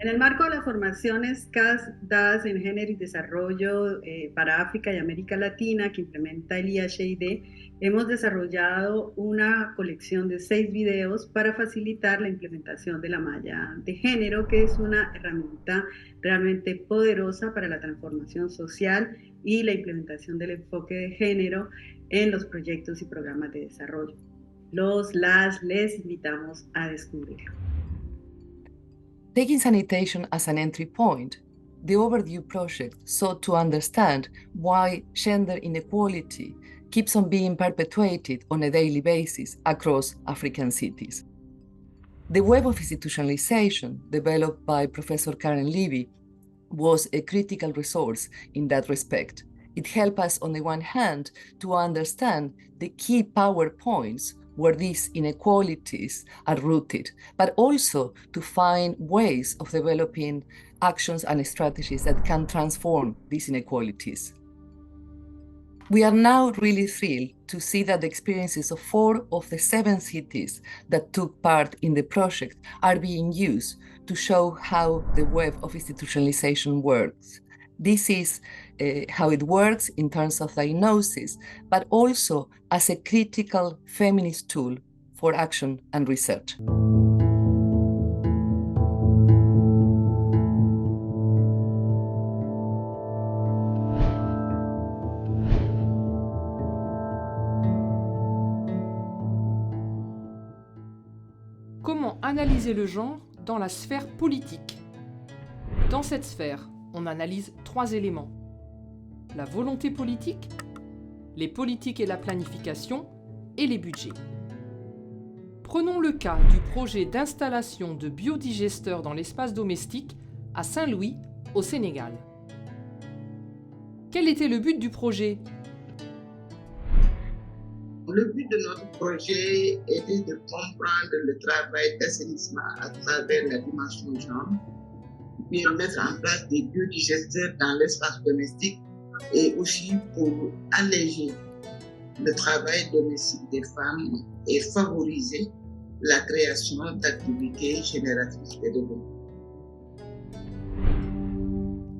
En el marco de las formaciones CAS dadas en género y desarrollo para África y América Latina que implementa el IHID, hemos desarrollado una colección de 6 videos para facilitar la implementación de la malla de género, que es una herramienta realmente poderosa para la transformación social y la implementación del enfoque de género en los proyectos y programas de desarrollo. Les invitamos a descubrirlo. Taking sanitation as an entry point, the Overdue project sought to understand why gender inequality keeps on being perpetuated on a daily basis across African cities. The web of institutionalization, developed by Professor Karen Levy, was a critical resource in that respect. It helped us, on the one hand, to understand the key power points where these inequalities are rooted, but also to find ways of developing actions and strategies that can transform these inequalities. We are now really thrilled to see that the experiences of 4 of the 7 cities that took part in the project are being used to show how the web of institutionalization works. This is how it works in terms of diagnosis, but also as a critical feminist tool for action and research. Comment analyser le genre dans la sphère politique? Dans cette sphère, on analyse 3 éléments. La volonté politique, les politiques et la planification, et les budgets. Prenons le cas du projet d'installation de biodigesteurs dans l'espace domestique à Saint-Louis, au Sénégal. Quel était le but du projet? Le but de notre projet était de comprendre le travail d'assainissement à travers la dimension genre, puis mettre en place des biodigesteurs dans l'espace domestique et aussi pour alléger le travail domestique des femmes et favoriser la création d'activités génératrices de revenus.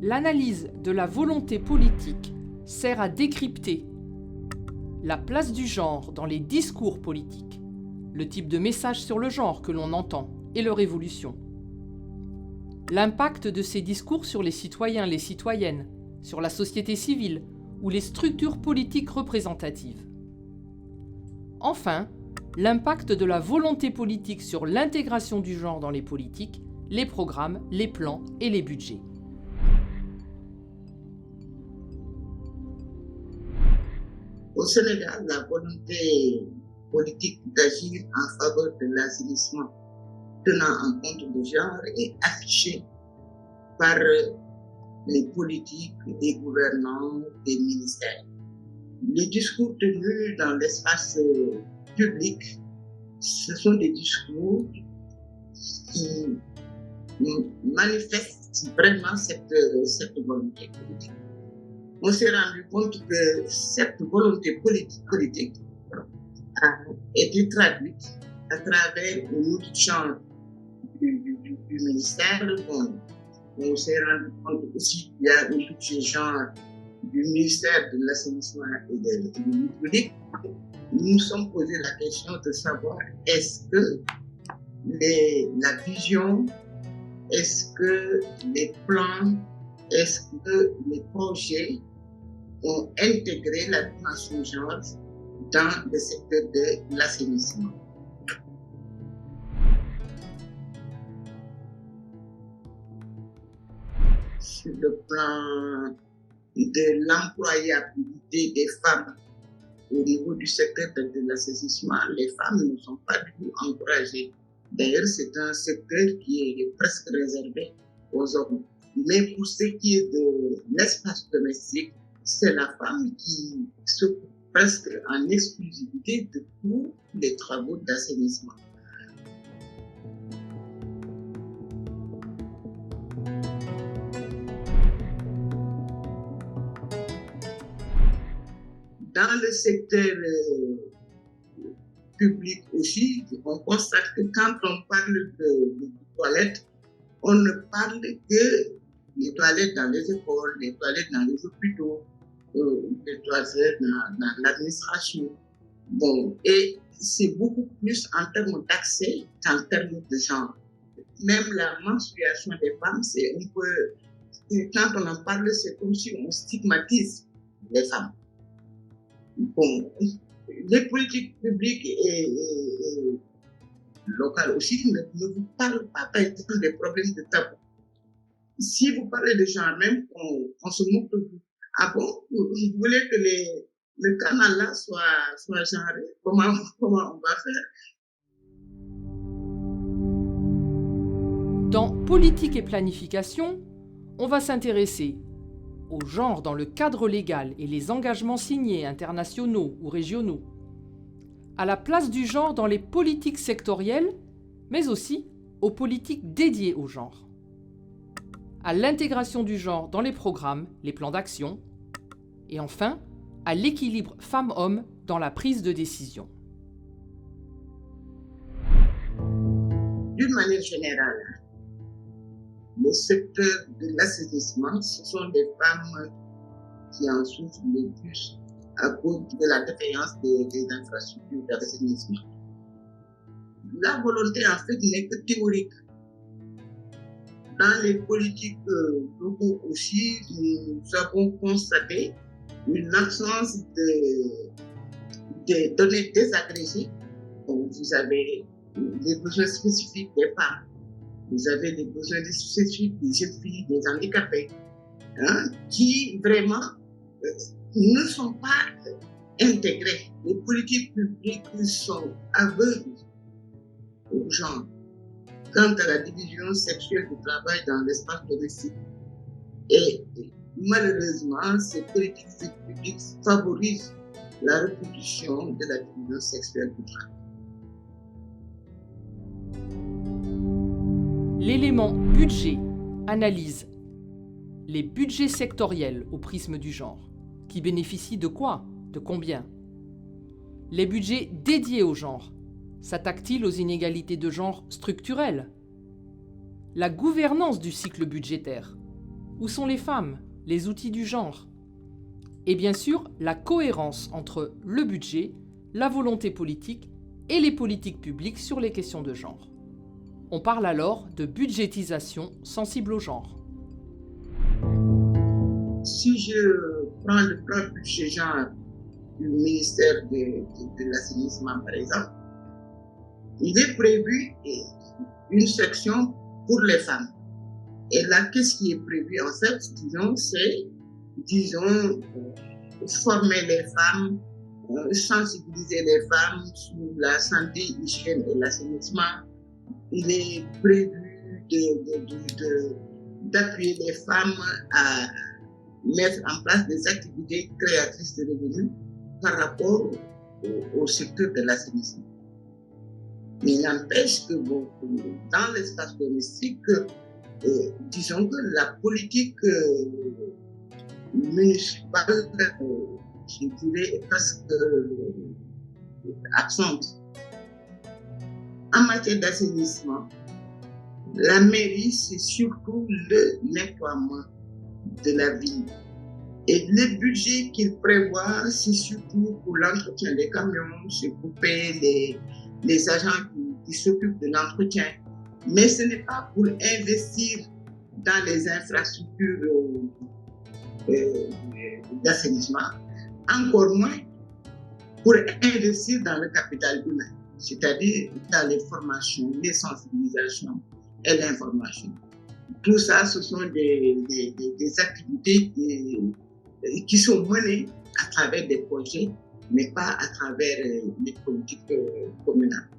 L'analyse de la volonté politique sert à décrypter la place du genre dans les discours politiques, le type de message sur le genre que l'on entend et leur évolution. L'impact de ces discours sur les citoyens, les citoyennes, sur la société civile ou les structures politiques représentatives. Enfin, l'impact de la volonté politique sur l'intégration du genre dans les politiques, les programmes, les plans et les budgets. Au Sénégal, la volonté politique d'agir en faveur de l'assainissement tenant en compte du genre est affichée par les politiques des gouvernants, des ministères. Les discours tenus dans l'espace public, ce sont des discours qui manifestent vraiment cette volonté politique. On s'est rendu compte que cette volonté politique a été traduite à travers un autre champ du ministère. Bon, on s'est rendu compte aussi qu'il y a un autre genre du ministère de l'assainissement et de l'hydraulique. Nous nous sommes posé la question de savoir est-ce que la vision, est-ce que les plans, est-ce que les projets ont intégré la dimension genre dans le secteur de l'assainissement. Sur le plan de l'employabilité des femmes au niveau du secteur de l'assainissement, les femmes ne sont pas du tout encouragées. D'ailleurs, c'est un secteur qui est presque réservé aux hommes. Mais pour ce qui est de l'espace domestique, c'est la femme qui s'occupe presque en exclusivité de tous les travaux d'assainissement. Dans le secteur public aussi, on constate que quand on parle de toilettes, on ne parle que des toilettes dans les écoles, des toilettes dans les hôpitaux, des toilettes dans l'administration. Bon, et c'est beaucoup plus en termes d'accès qu'en termes de genre. Même la menstruation des femmes, c'est un peu, quand on en parle, c'est comme si on stigmatise les femmes. Bon, les politiques publiques et locales aussi ne vous parlent pas, par exemple, des problèmes de tabou. Si vous parlez de genre, même on se moque de vous. Ah bon, vous voulez que le canal là soit genré? Comment on va faire? Dans Politique et planification, on va s'intéresser au genre dans le cadre légal et les engagements signés internationaux ou régionaux, à la place du genre dans les politiques sectorielles, mais aussi aux politiques dédiées au genre, à l'intégration du genre dans les programmes, les plans d'action, et enfin, à l'équilibre femmes-hommes dans la prise de décision. D'une manière générale, le secteur de l'assainissement, ce sont des femmes qui en souffrent le plus à cause de la défaillance des infrastructures d'assainissement. La volonté, en fait, n'est que théorique. Dans les politiques locaux aussi, nous avons constaté une absence de données désagrégées. Donc, vous avez les besoins spécifiques des femmes, vous avez les besoins spécifiques des jeunes filles, des handicapés, qui vraiment ne sont pas intégrés. Les politiques publiques sont aveugles aux gens quant à la division sexuelle du travail dans l'espace domestique. Et malheureusement, ces politiques publiques favorisent la reproduction de la division sexuelle du travail. L'élément budget analyse les budgets sectoriels au prisme du genre. Qui bénéficient de quoi? De combien? Les budgets dédiés au genre s'attaquent-ils aux inégalités de genre structurelles? La gouvernance du cycle budgétaire. Où sont les femmes, les outils du genre? Et bien sûr, la cohérence entre le budget, la volonté politique et les politiques publiques sur les questions de genre. On parle alors de budgétisation sensible au genre. Si je prends le plan budget genre du ministère de l'assainissement, par exemple, il est prévu une section pour les femmes. Et là, qu'est-ce qui est prévu en fait, c'est, former les femmes, sensibiliser les femmes sur la santé, l'hygiène et l'assainissement. Il est prévu d'appuyer les femmes à mettre en place des activités créatrices de revenus par rapport au secteur de l'assainissement. Mais il n'empêche que dans l'espace domestique, disons que la politique municipale, je dirais, est presque absente. En matière d'assainissement, la mairie, c'est surtout le nettoiement de la ville. Et le budget qu'il prévoit, c'est surtout pour l'entretien des camions, c'est pour payer les agents qui s'occupent de l'entretien. Mais ce n'est pas pour investir dans les infrastructures d'assainissement, encore moins pour investir dans le capital humain, c'est-à-dire dans les formations, les sensibilisations et l'information. Tout ça, ce sont des activités qui sont menées à travers des projets, mais pas à travers les politiques communales.